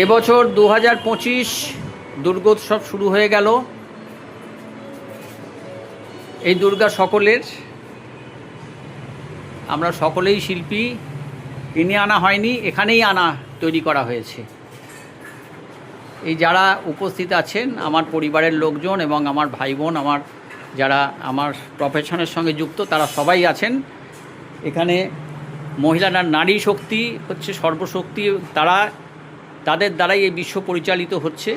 এবছর 2025 দুর্গোৎসব শুরু হয়ে গেল। এই দুর্গা সকলের, আমরা সকলেই শিল্পী, কিনে আনা হয়নি, এখানেই তৈরি করা হয়েছে। এই যারা উপস্থিত আছেন আমার পরিবারের লোকজন এবং আমার ভাই বোন, আমার যারা আমার প্রফেশনের সঙ্গে যুক্ত, তারা সবাই আছেন এখানে। মহিলারা, নারী শক্তি হচ্ছে সর্বশক্তি, তাদের দ্বারাই এই বিশ্ব পরিচালিত হচ্ছে।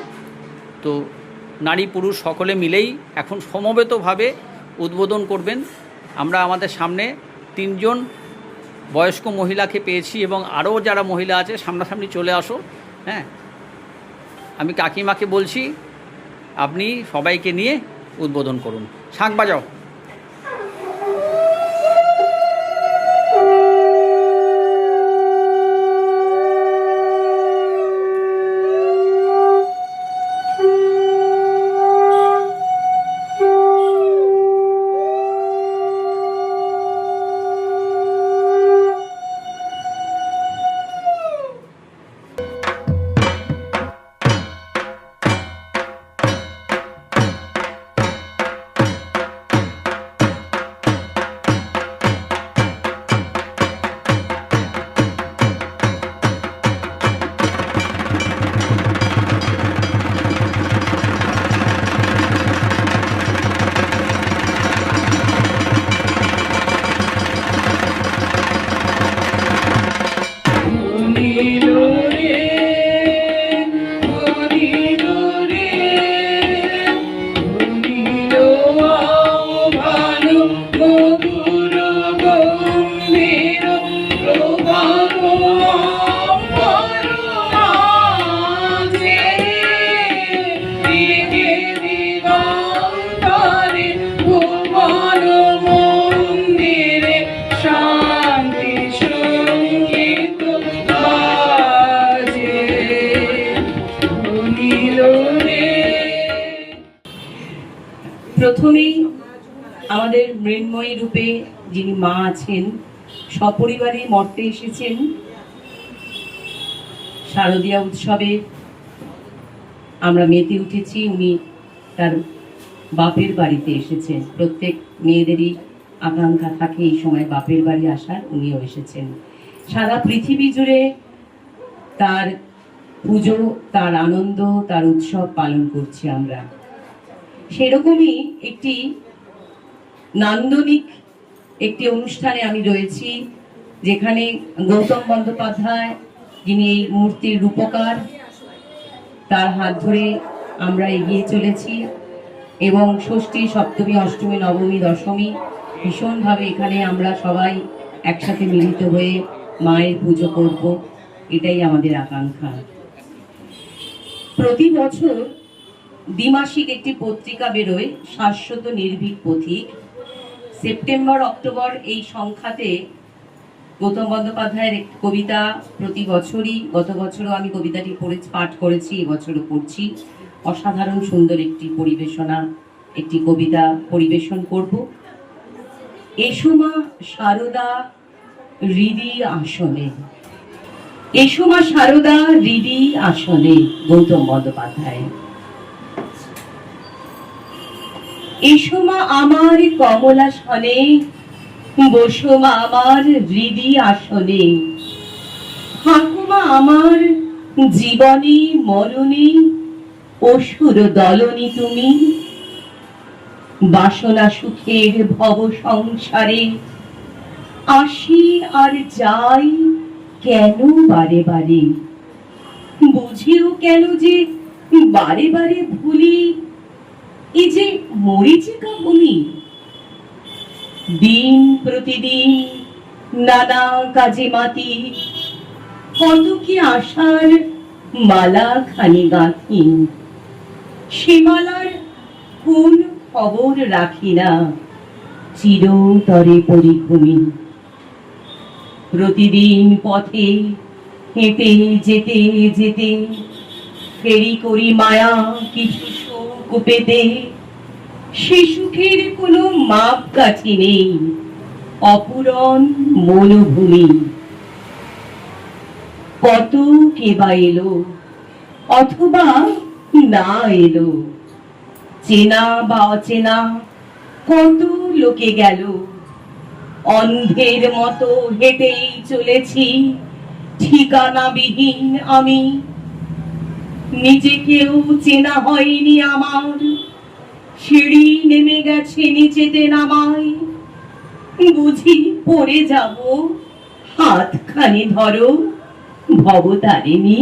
তো নারী পুরুষ সকলে মিলেই এখন সমবেতভাবে উদ্বোধন করবেন। আমরা আমাদের সামনে 3 জন বয়স্ক মহিলাকে পেয়েছি এবং আরও যারা মহিলা আছে সামনাসামনি চলে আসো। হ্যাঁ, আমি কাকিমাকে বলছি আপনি সবাইকে নিয়ে উদ্বোধন করুন। শাঁখ বাজাও। প্রথমেই আমাদের মৃন্ময়ী রূপে যিনি মা আছেন, সপরিবারে মর্তে এসেছেন শারদীয়া উৎসবে আমরা মেতে উঠেছি। উনি তার বাপের বাড়িতে এসেছেন। প্রত্যেক মেয়েদেরই আকাঙ্ক্ষা থাকে এই সময় বাপের বাড়ি আসার, উনিও এসেছেন। সারা পৃথিবী জুড়ে তার পুজো, তার আনন্দ, তার উৎসব পালন করছি আমরা। সেরকমই একটি নান্দনিক একটি অনুষ্ঠানে আমি রয়েছি, যেখানে গৌতম বন্দ্যোপাধ্যায়, যিনি এই মূর্তির রূপকার, তার হাত ধরে আমরা এগিয়ে চলেছি এবং ষষ্ঠী, সপ্তমী, অষ্টমী, নবমী, দশমী ভীষণভাবে এখানে আমরা সবাই একসাথে মিলিত হয়ে মায়ের পুজো করব, এটাই আমাদের আকাঙ্ক্ষা। প্রতি বছর দ্বিমাসিক একটি পত্রিকা বেরোয়, শাশ্বত নির্ভীক পথিক। সেপ্টেম্বর অক্টোবর এই সংখ্যাতে গৌতম বন্দ্যোপাধ্যায়ের একটি কবিতা প্রতি বছরই, গত বছরও আমি কবিতাটি পাঠ করেছি, এবছরও পড়ছি। অসাধারণ সুন্দর একটি পরিবেশনা, একটি কবিতা পরিবেশন করব। এসো মা শারদা হৃদি আসনে, এসো মা শারদা হৃদি আসনে, গৌতম বন্দ্যোপাধ্যায়। এসো মা আমার কমলাসনে, বসো মা আমার হৃদি আসনে, থাকো মা আমার জীবনে মরণে, অসুর দলনি তুমি। বাসনা সুখের ভব সংসারে, আসি আর যাই কেন বারে বারে, বুঝিও কেন যে বারে বারে ভুলি, এই যে মরিচিকা ভূমি। দিন প্রতিদিন নানা কাজে মাতি, কত কি আশার মালা খানি গাঁথি, সে মালার কোন খবর রাখি না, চিরতরে পরিভূমি। প্রতিদিন পথে হেঁটে যেতে যেতে ফেরি করি মায়া কিছু সুখ পেতে, সে সুখের কোনো মাপকাঠি নেই, অপূরণ মনোভূমি। কত কেবা এলো অথবা না এলো, চেনা বা অচেনা কত লোকে গেল, অন্ধের মতো হেঁটেই চলেছি ঠিকানাবিহীন আমি। নিজেকেও চেনা হয়নি আমার, সিঁড়ি নেমে গেছে নিচেতে নামাই, বুঝি পড়ে যাব, হাতখানি ধরো ভবতারিণী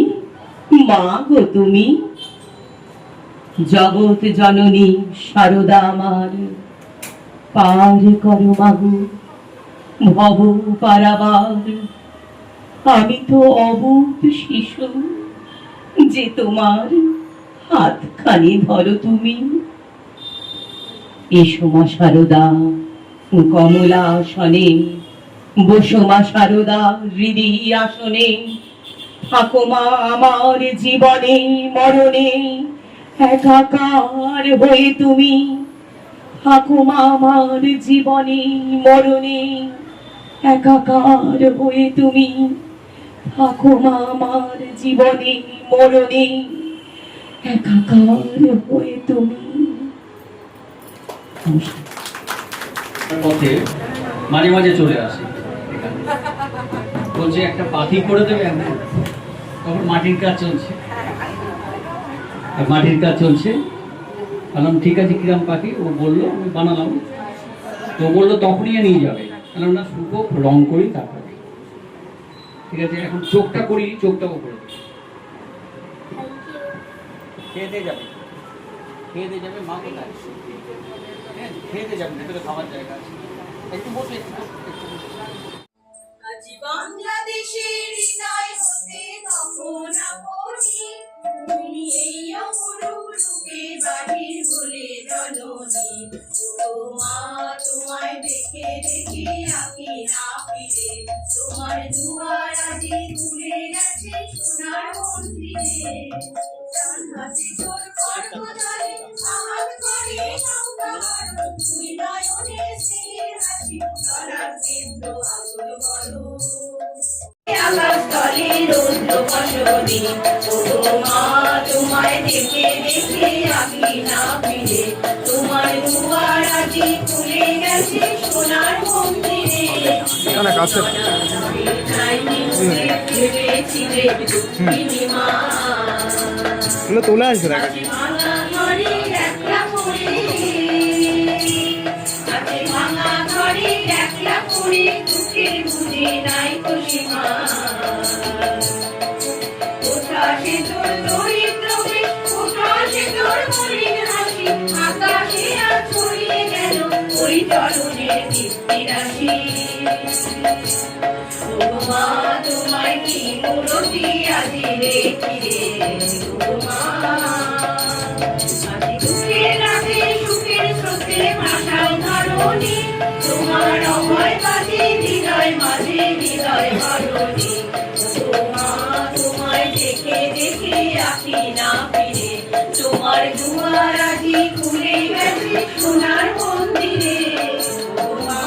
মা গো তুমি। জগৎ জননী শারদা আমার, পার করো মাগো ভব পারাবার। আমি তো অবুধ শিশু, যে তোমার হাতখানি ধরো তুমি। এসো মা শারদা কমলা আসনে, বসো মা শারদা হৃদি আসনে, থাকো মা আমার জীবনে মরণে একাকার হয়ে তুমি। থাকো মা আমার জীবনে মরণে একাকার হয়ে তুমি। থাকো মা আমার জীবনে মরণে একাকার হয়ে তুমি। পথে মাঝে মাঝে চলে আসে এখানে, বলছে একটা পাখি করে দেবে এখন। তখন মাটির কাজ চলছে, মাটির কাজ চলছে। বললাম ঠিক আছে, কিরাম পাখি? ও বললো, আমি বানালাম। তো বললো তখনই নিয়ে যাবে। বললাম না, শুকো রং করি তারপরে। ঠিক আছে, এখন চোখটা করি, চোখটাও করে খেয়ে দিয়ে যাবে, খেয়ে দিয়ে যাবে। মা কোথায়? খেয়ে দিয়ে যাবে, ভেতরে খাবার জায়গা আছে। একটু বসে, আজি বাংলাদেশের হৃদয় হতে তখন আপনি, তুমি এই অপরূপ রূপে বাহির হলে জননী। ও মা, তোমায় দেখে দেখে আঁকি না ফিরে, তোমার দুয়ার আজি খুলে গেছে সোনার মন্দিরে। ডান হাতে তোর কর্মধারে আহার করে সংগ্রাম, তুই নয়নে স্নেহের হাসি ধরার কেন্দ্র আগুন বড়। আকাশ তলে রৌদ্র বসনে, ও মা, তোমায় দেখে দেখে আঁকি না ফিরে, তোমার দুয়ার আজি খুলে গেছে সোনার মন্দিরে। ভেবেছিলে তুমি মা, তোলা আসবে না ভাঙা ঘরে একলা পড়ে, ভাঙা ঘরে একলা পড়ে দুঃখের বুঝে নাই তো সীমা। কোথা সে তোর দরিদ্রকে, কোথা সে তোর মলিন হাসি, আকাশে আজ ছড়িয়ে গেল ওই চরণের দীপ্তি রাশি। ও মা, তোমায় কি মূরতি আজি দেখি রে, ও মা। আজি দুঃখের রাতে সুখের স্রোতে ভাষায় ধরণী, তোমার অভয় বাজে হৃদয় মাঝে হৃদয় ভরণী। ও মা, তোমায় দেখে দেখে আঁকি না ফিরে, তোমার দুয়ার আজি খুলে গেছে সোনার মন্দিরে। ও মা,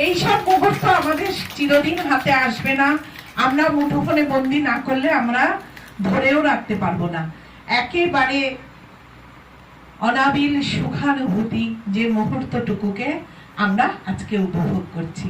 এইসব মুহূর্ত আমাদের চিরদিন হাতে আসবে না। আমরা মুঠোফোনে বন্দি না করলে আমরা ধরেও রাখতে পারবো না। একেবারে অনাবিল সুখানুভূতি যে মুহূর্তটুকুকে আমরা আজকে উপভোগ করছি।